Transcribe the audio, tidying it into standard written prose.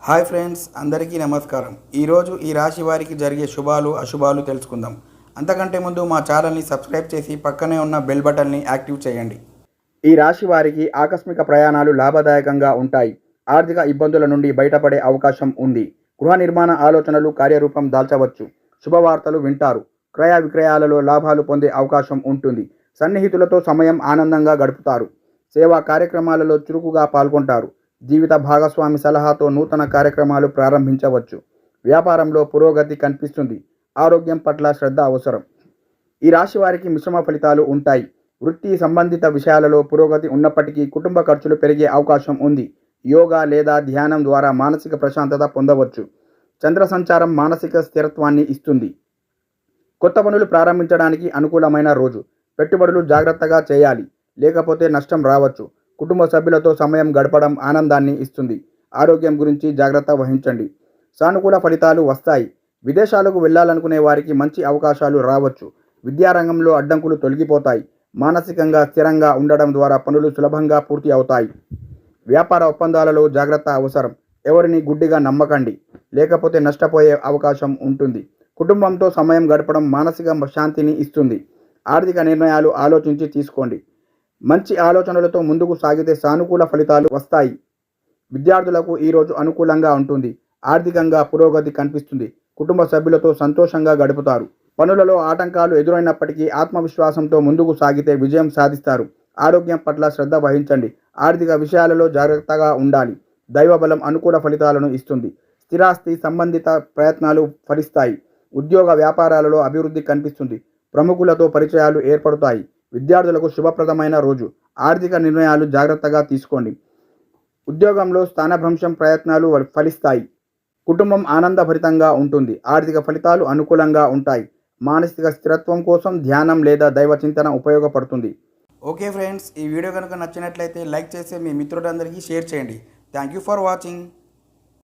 Hi friends, అందరికీ నమస్కారం. ఈరోజు ఈ రాశి వారికి జరిగే శుభాలు అశుభాలు తెలుసుకుందాం. అంతకంటే ముందు మా ఛానల్ని సబ్స్క్రైబ్ చేసి పక్కనే ఉన్న బెల్ బటన్ని యాక్టివ్ చేయండి. ఈ రాశి వారికి ఆకస్మిక ప్రయాణాలు లాభదాయకంగా ఉంటాయి. ఆర్థిక ఇబ్బందుల నుండి బయటపడే అవకాశం ఉంది. గృహ నిర్మాణ ఆలోచనలు కార్యరూపం దాల్చవచ్చు. శుభవార్తలు వింటారు. క్రయ విక్రయాలలో లాభాలు పొందే అవకాశం ఉంటుంది. సన్నిహితులతో సమయం ఆనందంగా గడుపుతారు. సేవా కార్యక్రమాలలో చురుకుగా పాల్గొంటారు. జీవిత భాగస్వామి సలహాతో నూతన కార్యక్రమాలు ప్రారంభించవచ్చు. వ్యాపారంలో పురోగతి కనిపిస్తుంది. ఆరోగ్యం పట్ల శ్రద్ధ అవసరం. ఈ రాశి వారికి మిశ్రమ ఫలితాలు ఉంటాయి. వృత్తి సంబంధిత విషయాలలో పురోగతి ఉన్నప్పటికీ కుటుంబ ఖర్చులు పెరిగే అవకాశం ఉంది. యోగా లేదా ధ్యానం ద్వారా మానసిక ప్రశాంతత పొందవచ్చు. చంద్ర సంచారం మానసిక స్థిరత్వాన్ని ఇస్తుంది. కొత్త పనులు ప్రారంభించడానికి అనుకూలమైన రోజు. పెట్టుబడులు జాగ్రత్తగా చేయాలి, లేకపోతే నష్టం రావచ్చు. కుటుంబ సభ్యులతో సమయం గడపడం ఆనందాన్ని ఇస్తుంది. ఆరోగ్యం గురించి జాగ్రత్త వహించండి. సానుకూల ఫలితాలు వస్తాయి. విదేశాలకు వెళ్ళాలనుకునే వారికి మంచి అవకాశాలు రావచ్చు. విద్యారంగంలో అడ్డంకులు తొలగిపోతాయి. మానసికంగా స్థిరంగా ఉండడం ద్వారా పనులు సులభంగా పూర్తి అవుతాయి. వ్యాపార ఒప్పందాలలో జాగ్రత్త అవసరం. ఎవరిని గుడ్డిగా నమ్మకండి, లేకపోతే నష్టపోయే అవకాశం ఉంటుంది. కుటుంబంతో సమయం గడపడం మానసిక శాంతిని ఇస్తుంది. ఆర్థిక నిర్ణయాలు ఆలోచించి తీసుకోండి. మంచి ఆలోచనలతో ముందుకు సాగితే సానుకూల ఫలితాలు వస్తాయి. విద్యార్థులకు ఈరోజు అనుకూలంగా ఉంటుంది. ఆర్థికంగా పురోగతి కనిపిస్తుంది. కుటుంబ సభ్యులతో సంతోషంగా గడుపుతారు. పనులలో ఆటంకాలు ఎదురైనప్పటికీ ఆత్మవిశ్వాసంతో ముందుకు సాగితే విజయం సాధిస్తారు. ఆరోగ్యం పట్ల శ్రద్ధ వహించండి. ఆర్థిక విషయాలలో జాగ్రత్తగా ఉండాలి. దైవబలం అనుకూల ఫలితాలను ఇస్తుంది. స్థిరాస్తి సంబంధిత ప్రయత్నాలు ఫలిస్తాయి. ఉద్యోగ వ్యాపారాలలో అభివృద్ధి కనిపిస్తుంది. ప్రముఖులతో పరిచయాలు ఏర్పడతాయి. విద్యార్థులకు శుభప్రదమైన రోజు. ఆర్థిక నిర్ణయాలు జాగ్రత్తగా తీసుకోండి. ఉద్యోగంలో స్థానభ్రంశం ప్రయత్నాలు ఫలిస్తాయి. కుటుంబం ఆనందభరితంగా ఉంటుంది. ఆర్థిక ఫలితాలు అనుకూలంగా ఉంటాయి. మానసిక స్థిరత్వం కోసం ధ్యానం లేదా దైవ చింతన ఉపయోగపడుతుంది. ఓకే ఫ్రెండ్స్, ఈ వీడియో కనుక నచ్చినట్లయితే లైక్ చేసి మీ మిత్రులందరికీ షేర్ చేయండి. Thank you for watching.